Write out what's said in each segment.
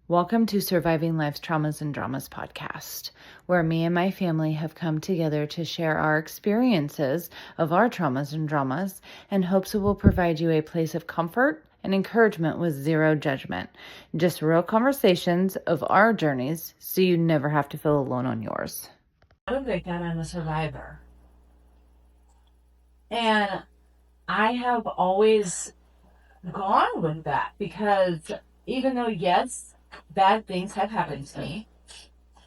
Welcome to Surviving Life's Traumas and Dramas podcast, where me and my family have come together to share our experiences of our traumas and dramas and hopes it will provide you a place of comfort and encouragement with zero judgment. Just real conversations of our journeys so you never have to feel alone on yours. I'm a victim, I'm a survivor. And I have always gone with that because even though, yes, bad things have happened to me,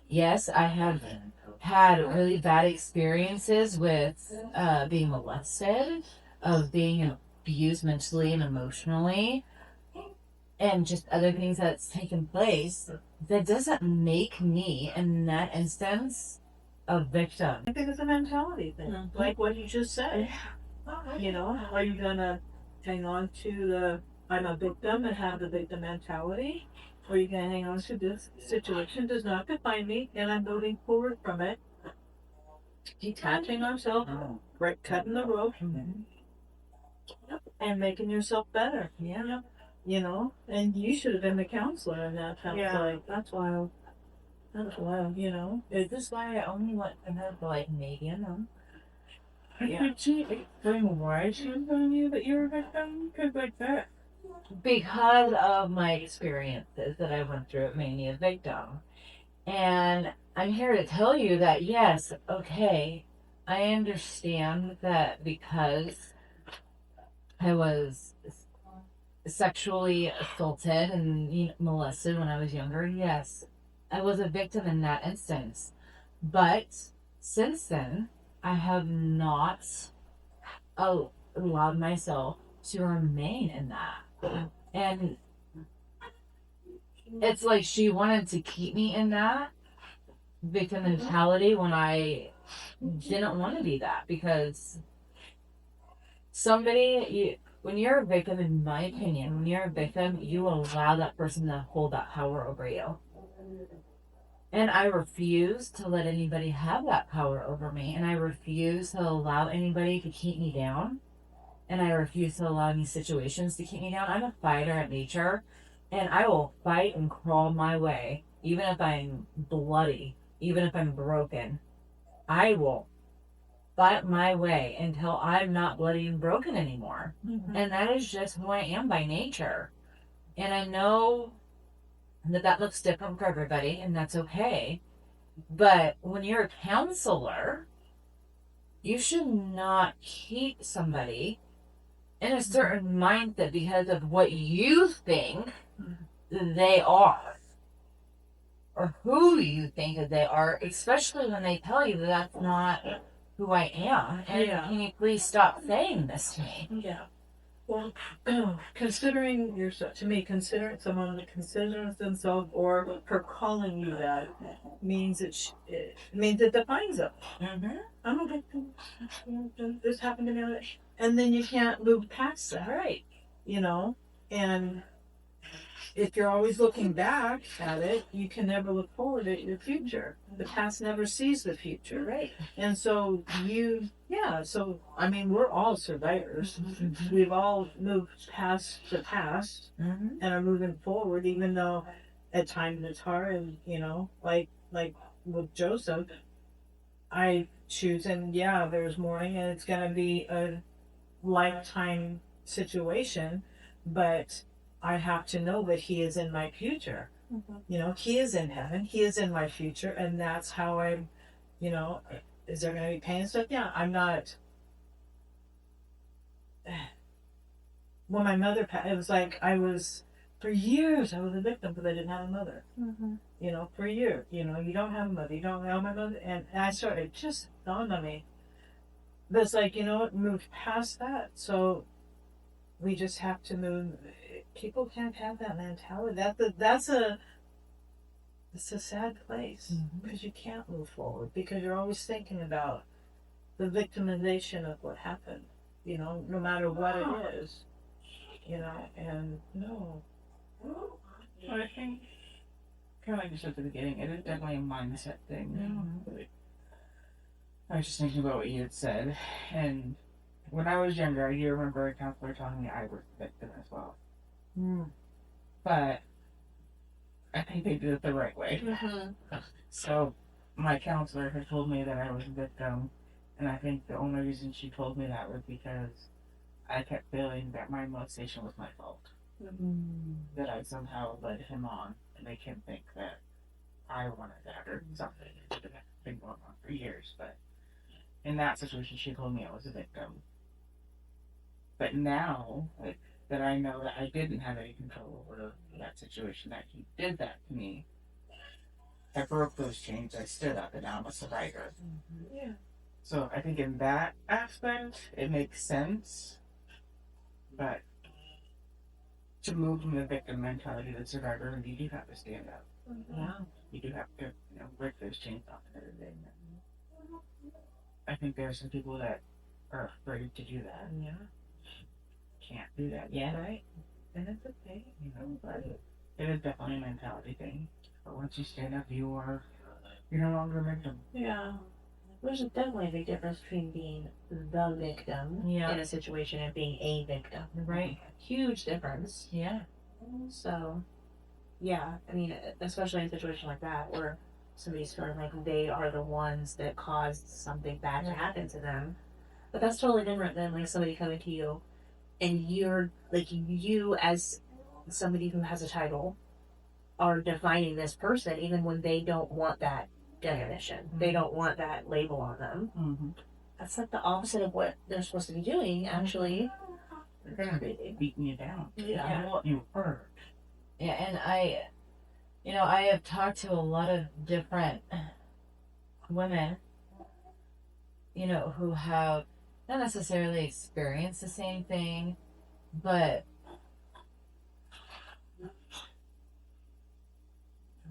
yes, I have had really bad experiences with being molested, of being abused mentally and emotionally, and just other things that's taken place, that doesn't make me, in that instance, a victim. I think it's a mentality thing, like what you just said. You know, are you gonna hang on to the I'm a victim and have the victim mentality? Or are you gonna hang on to this situation does not define me and I'm moving forward from it, detaching ourselves, right, cutting the rope, and making yourself better. Yeah. You know, and you should have been the counselor in that. Yeah. Like, that's wild. That's wild, you know. Is this why I only went to her for like maybe a month? Yeah. Did she explain why she was telling you that you were a victim? Because like that. Because of my experiences that I went through, it made me a victim. And I'm here to tell you that yes, okay, I understand that because I was sexually assaulted and molested when I was younger, yes, I was a victim in that instance. But since then, I have not allowed myself to remain in that. And it's like she wanted to keep me in that victim mentality when I didn't want to be that, because when you're a victim, in my opinion, when you're a victim, you allow that person to hold that power over you. And I refuse to let anybody have that power over me. And I refuse to allow anybody to keep me down. And I refuse to allow any situations to keep me down. I'm a fighter at nature. And I will fight and crawl my way. Even if I'm bloody. Even if I'm broken. I will fight my way until I'm not bloody and broken anymore. Mm-hmm. And that is just who I am by nature. And I know that looks different for everybody, and that's okay. But when you're a counselor, you should not keep somebody in a certain mindset because of what you think they are, or who you think that they are, especially when they tell you that that's not who I am. And can you please stop saying this to me? Yeah. Well, considering yourself, to me, considering someone that considers themselves or her calling you that means it means it defines them. Mm-hmm. I'm a victim. This happened to me, and then you can't move past that, Right? You know, and if you're always looking back at it, you can never look forward at your future. The past never sees the future. Right. And so so I mean, we're all survivors. Mm-hmm. We've all moved past the past and are moving forward, even though at times it's hard. And, you know, like with Joseph, I choose, and there's mourning, and it's going to be a lifetime situation, but I have to know that he is in my future. Mm-hmm. You know, he is in heaven. He is in my future. And that's how I'm, you know, is there going to be pain and stuff? Yeah, I'm not. When my mother passed, it was like for years, I was a victim because I didn't have a mother. Mm-hmm. You know, for years, you know, you don't have a mother. You don't know my mother. And I started, it just dawned on me. But it's like, you know, it moved past that. So we just have to move. People can't have that mentality. It's a sad place because you can't move forward because you're always thinking about the victimization of what happened. You know, no matter what it is. You know, and no. Well, I think, kind of like you said at the beginning, it is definitely a mindset thing. Yeah. I was just thinking about what you had said, and when I was younger, I do remember a counselor telling me I was a victim as well. But I think they did it the right way. So my counselor had told me that I was a victim, and I think the only reason she told me that was because I kept feeling that my molestation was my fault. That I somehow led him on and make him think that I wanted that or something. It had been going on for years, but in that situation, she told me I was a victim. But now, like, that I know that I didn't have any control over that situation, that he did that to me, I broke those chains, I stood up, and now I'm a survivor. Yeah. So I think in that aspect, it makes sense. But to move from the victim mentality to the survivor, you do have to stand up. Yeah. You do have to, break those chains off and everything. I think there are some people that are afraid to do that. Yeah. Can't do that yet. Right. And it's okay. But it is definitely a mentality thing. But once you stand up, you're no longer a victim. Yeah. There's definitely a big difference between being the victim in a situation and being a victim. Right. Huge difference. Yeah. So, yeah, I mean, especially in a situation like that where somebody's feeling like they are the ones that caused something bad to happen to them. But that's totally different than like somebody coming to you and you're like, you as somebody who has a title are defining this person even when they don't want that definition. They don't want that label on them. That's like the opposite of what they're supposed to be doing, actually. They're gonna be beating you down. Yeah. I want you hurt. Yeah, and I have talked to a lot of different women, who have not necessarily experienced the same thing, but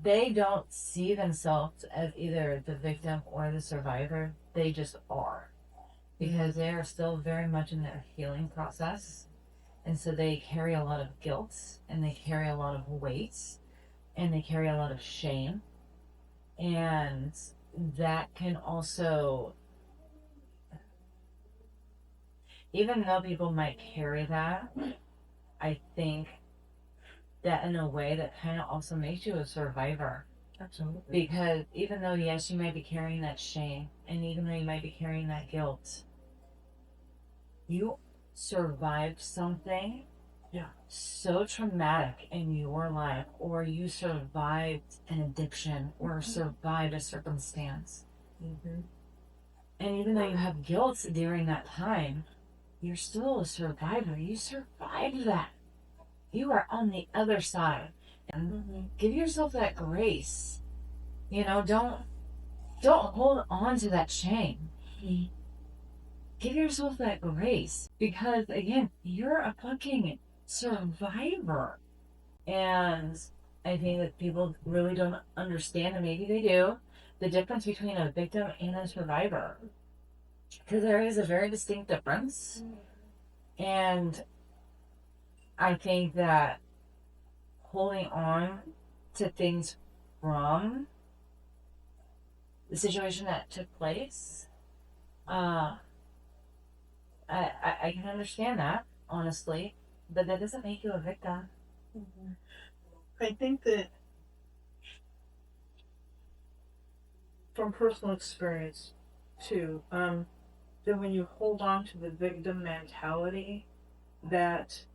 they don't see themselves as either the victim or the survivor. They just are. Because they are still very much in their healing process. And so they carry a lot of guilt and they carry a lot of weight and they carry a lot of shame. And that can also, even though people might carry that, I think that in a way that kind of also makes you a survivor. Absolutely. Because even though, yes, you might be carrying that shame, and even though you might be carrying that guilt, you survived something so traumatic in your life, or you survived an addiction, or survived a circumstance. And even though you have guilt during that time, you're still a survivor. You survived that. You are on the other side. And give yourself that grace. Don't hold on to that shame. Give yourself that grace. Because again, you're a fucking survivor. And I think that people really don't understand, and maybe they do, the difference between a victim and a survivor. Because there is a very distinct difference. And I think that holding on to things from the situation that took place, I can understand that, honestly, but that doesn't make you a victim. I think that from personal experience too, that when you hold on to the victim mentality, that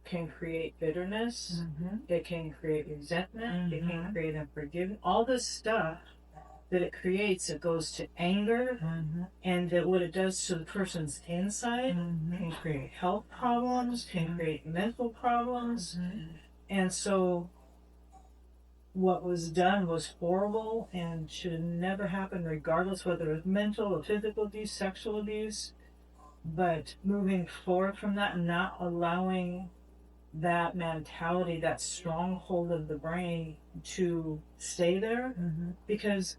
can create bitterness, it can create resentment, it can create unforgiveness, all this stuff that it creates, it goes to anger, and that what it does to the person's inside can create health problems, can create mental problems, and so what was done was horrible and should have never happened, regardless whether it was mental or physical abuse, sexual abuse. But moving forward from that and not allowing that mentality, that stronghold of the brain to stay there, because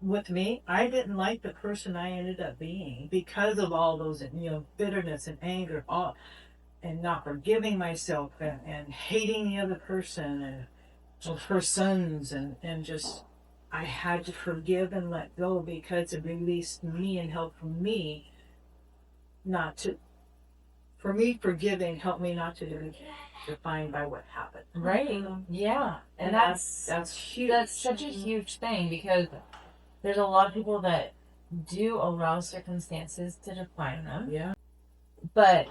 with me, I didn't like the person I ended up being because of all those, bitterness and anger, and not forgiving myself and hating the other person and her sons and just, I had to forgive and let go because it released me and helped me not to for me, forgiving helped me not to be defined by what happened. Right. Yeah. And that's huge. that's such a huge thing because there's a lot of people that do allow circumstances to define them. Yeah. But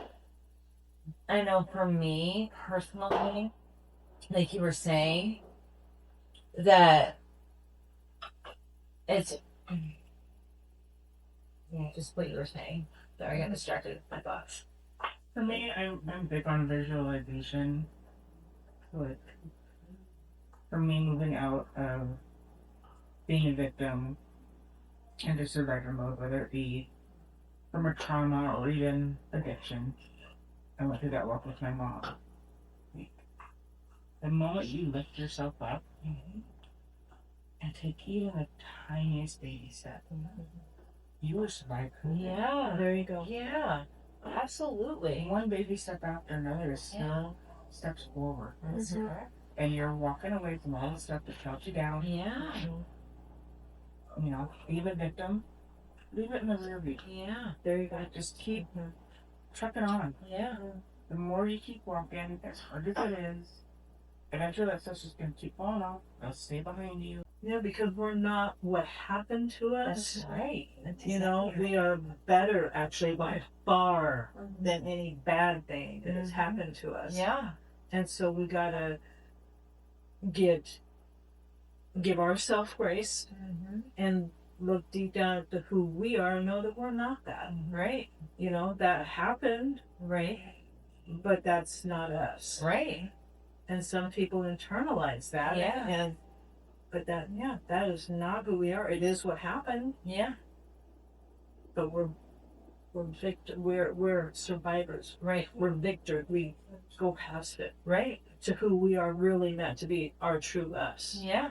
I know for me personally, like you were saying, that it's yeah, just what you were saying. Sorry, I got distracted with my thoughts. For me, I'm big on visualization. Like, for me, moving out of being a victim into survivor mode, whether it be from a trauma or even addiction, I went through that walk with my mom. Like, the moment you lift yourself up and take even the tiniest baby step, you will survive. Yeah. There you go. Yeah. Absolutely. One baby step after another is still steps forward. That's correct. And you're walking away from all the stuff that held you down. Yeah. You know, be the victim, leave it in the rear view. Yeah. There you go. Just keep trucking on. Yeah. The more you keep walking, as hard as it is, eventually that stuff's just gonna keep falling off. They'll stay behind you. Yeah, because we're not what happened to us. That's right. That's You know, exactly we are better actually by far than any bad thing that has happened to us. Yeah. And so we gotta give ourselves grace and look deep down at who we are and know that we're not that. Right. You know, that happened, Right. but that's not us. Right. And some people internalize that. Yeah. But that is not who we are. It is what happened, Yeah. but we're survivors. Right. We're victors. We go past it Right. to who we are really meant to be, our true us. Yeah.